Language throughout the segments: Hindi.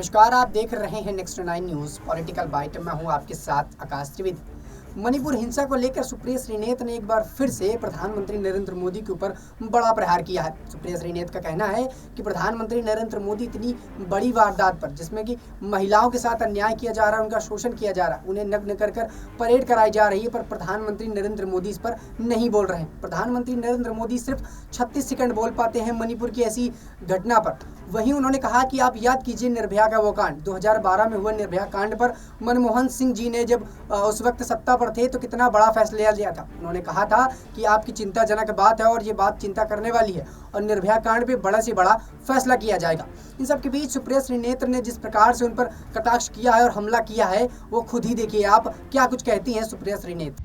नमस्कार, आप देख रहे हैं नेक्स्ट 9 न्यूज़ पॉलिटिकल बाइट। मैं हूं आपके साथ आकाश त्रिवेदी। मणिपुर हिंसा को लेकर सुप्रिया श्रीनेत ने एक बार फिर से प्रधानमंत्री नरेंद्र मोदी के ऊपर बड़ा प्रहार किया है। सुप्रिया श्रीनेत का कहना है कि प्रधानमंत्री नरेंद्र मोदी इतनी बड़ी वारदात पर, जिसमें कि महिलाओं के साथ अन्याय किया जा रहा है, उनका शोषण किया जा रहा है, उन्हें नग्न कर कर परेड कराई जा रही है, पर प्रधानमंत्री नरेंद्र मोदी इस पर नहीं बोल रहे हैं। प्रधानमंत्री नरेंद्र मोदी सिर्फ 36 सेकंड बोल पाते हैं मणिपुर की ऐसी घटना पर। वहीं उन्होंने कहा कि आप याद कीजिए निर्भया का वो कांड, 2012 में हुए निर्भया कांड पर मनमोहन सिंह जी ने जब उस वक्त सत्ता पर थे तो कितना बड़ा फैसला लिया था। उन्होंने कहा था कि आपकी चिंताजनक बात है और ये बात चिंता करने वाली है और निर्भया कांड पे बड़ा से बड़ा फैसला किया जाएगा। इन सब के बीच सुप्रिया श्रीनेत ने जिस प्रकार से उन पर कटाक्ष किया है और हमला किया है, वो खुद ही देखिए आप क्या कुछ कहती हैं सुप्रिया श्रीनेत।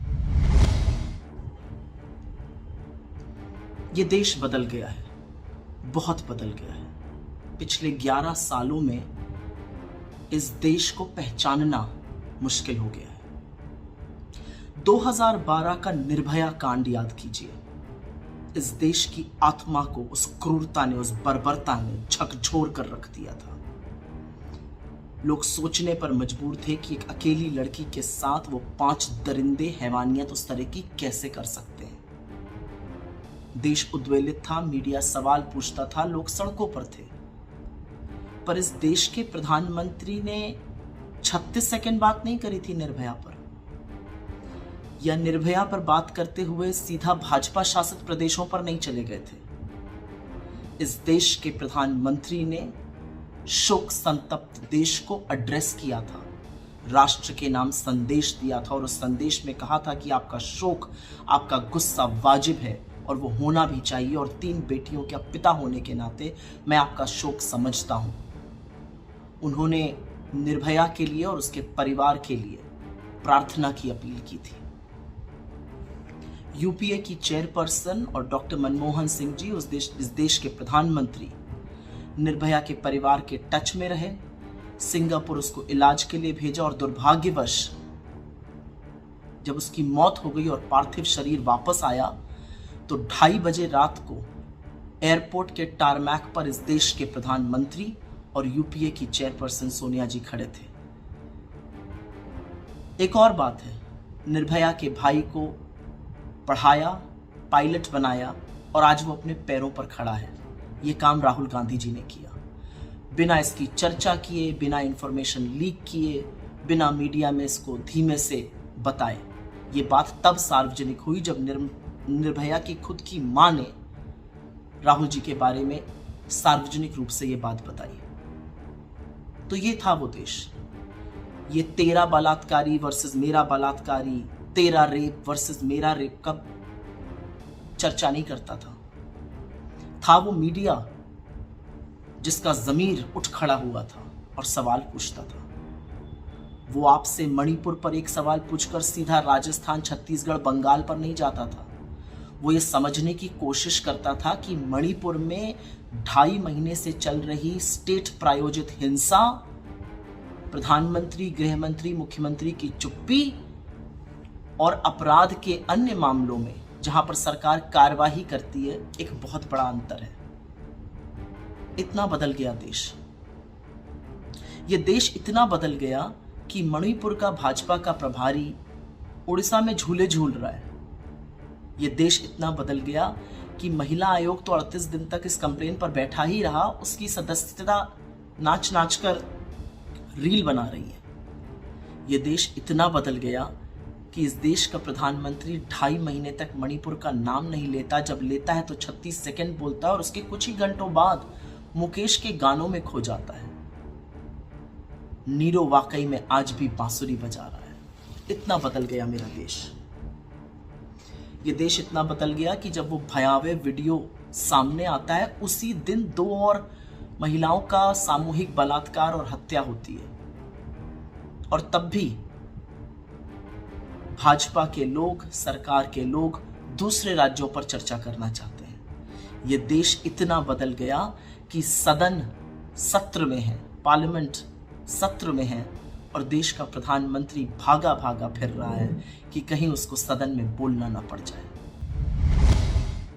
ये देश बदल गया है, बहुत बदल गया है। पिछले 11 सालों में इस देश को पहचानना मुश्किल हो गया है। 2012 का निर्भया कांड याद कीजिए। इस देश की आत्मा को उस क्रूरता ने, उस बर्बरता ने झकझोर कर रख दिया था। लोग सोचने पर मजबूर थे कि एक अकेली लड़की के साथ वो 5 दरिंदे हैवानियत उस तरह की कैसे कर सकते हैं। देश उद्वेलित था, मीडिया सवाल पूछता था, लोग सड़कों पर थे। पर इस देश के प्रधानमंत्री ने 36 सेकंड बात नहीं करी थी निर्भया पर, या निर्भया पर बात करते हुए सीधा भाजपा शासित प्रदेशों पर नहीं चले गए थे। इस देश के प्रधानमंत्री ने शोक संतप्त देश को एड्रेस किया था, राष्ट्र के नाम संदेश दिया था और उस संदेश में कहा था कि आपका शोक, आपका गुस्सा वाजिब है और वो होना भी चाहिए, और 3 बेटियों के पिता होने के नाते मैं आपका शोक समझता हूं। उन्होंने निर्भया के लिए और उसके परिवार के लिए प्रार्थना की अपील की थी। यूपीए की चेयरपर्सन और डॉक्टर मनमोहन सिंह जी, इस देश के प्रधानमंत्री, निर्भया के परिवार के टच में रहे, सिंगापुर उसको इलाज के लिए भेजा और दुर्भाग्यवश जब उसकी मौत हो गई और पार्थिव शरीर वापस आया तो 2:30 बजे रात को एयरपोर्ट के टारमैक पर इस देश के प्रधानमंत्री और यूपीए की चेयरपर्सन सोनिया जी खड़े थे। एक और बात है, निर्भया के भाई को पढ़ाया, पायलट बनाया और आज वो अपने पैरों पर खड़ा है। ये काम राहुल गांधी जी ने किया, बिना इसकी चर्चा किए, बिना इंफॉर्मेशन लीक किए, बिना मीडिया में इसको धीमे से बताए। ये बात तब सार्वजनिक हुई जब निर्भया की खुद की मां ने राहुल जी के बारे में सार्वजनिक रूप से ये बात बताई। तो ये था वो देश। ये 13 बलात्कारी वर्सेस मेरा बलात्कारी, 13 रेप वर्सेस मेरा रेप का चर्चा नहीं करता था वो मीडिया जिसका ज़मीर उठ खड़ा हुआ था और सवाल पूछता था। वो आपसे मणिपुर पर एक सवाल पूछकर सीधा राजस्थान, छत्तीसगढ़, बंगाल पर नहीं जाता था। वो ये समझने की कोशिश करता था कि मणिपुर में 2.5 महीने से चल रही स्टेट प्रायोजित हिंसा, प्रधानमंत्री, गृहमंत्री, मुख्यमंत्री की चुप्पी और अपराध के अन्य मामलों में जहां पर सरकार कार्यवाही करती है, एक बहुत बड़ा अंतर है। इतना बदल गया देश। ये देश इतना बदल गया कि मणिपुर का भाजपा का प्रभारी उड़ीसा में झूले झूल रहा है। ये देश इतना बदल गया कि महिला आयोग तो 38 दिन तक इस कंप्लेन पर बैठा ही रहा, उसकी सदस्यता नाच नाच कर रील बना रही है। ये देश इतना बदल गया कि इस देश का प्रधानमंत्री 2.5 महीने तक मणिपुर का नाम नहीं लेता। जब लेता है तो 36 सेकंड बोलता है और उसके कुछ ही घंटों बाद मुकेश के गानों में खो जाता है। नीरो वाकई में आज भी बांसुरी बजा रहा है। इतना बदल गया मेरा देश। ये देश इतना बदल गया कि जब वो भयावह वीडियो सामने आता है, उसी दिन 2 और महिलाओं का सामूहिक बलात्कार और हत्या होती है, और तब भी भाजपा के लोग, सरकार के लोग दूसरे राज्यों पर चर्चा करना चाहते हैं। ये देश इतना बदल गया कि सदन सत्र में है, पार्लियामेंट सत्र में है और देश का प्रधानमंत्री भागा भागा फिर रहा है कि कहीं उसको सदन में बोलना ना पड़ जाए।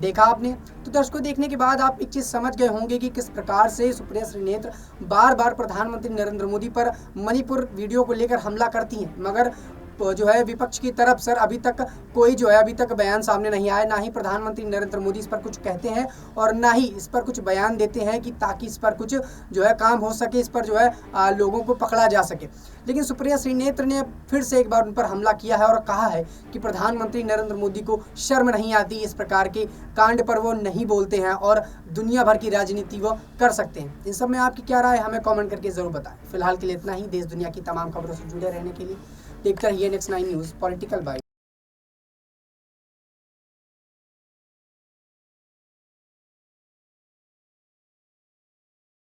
देखा आपने। तो दर्शकों, देखने के बाद आप एक चीज़ समझ गए होंगे कि किस प्रकार से सुप्रिया श्रीनेत्र बार बार प्रधानमंत्री नरेंद्र मोदी पर मणिपुर वीडियो को लेकर हमला करती हैं, मगर जो है विपक्ष की तरफ सर अभी तक कोई जो है अभी तक बयान सामने नहीं आया। ना ही प्रधानमंत्री नरेंद्र मोदी इस पर कुछ कहते हैं और ना ही इस पर कुछ बयान देते हैं कि ताकि इस पर कुछ जो है काम हो सके, इस पर जो है लोगों को पकड़ा जा सके। लेकिन सुप्रिया श्रीनेत्र ने फिर से एक बार उन पर हमला किया है और कहा है कि प्रधानमंत्री नरेंद्र मोदी को शर्म नहीं आती, इस प्रकार के कांड पर वो नहीं बोलते हैं और दुनिया भर की राजनीति वो कर सकते हैं। इन सब में आपकी क्या राय है, हमें कमेंट करके ज़रूर बताएं। फिलहाल के लिए इतना ही। देश दुनिया की तमाम खबरों से जुड़े रहने के लिए देखते रहिए नेक्स्ट 9 न्यूज़ पॉलिटिकल बाइट।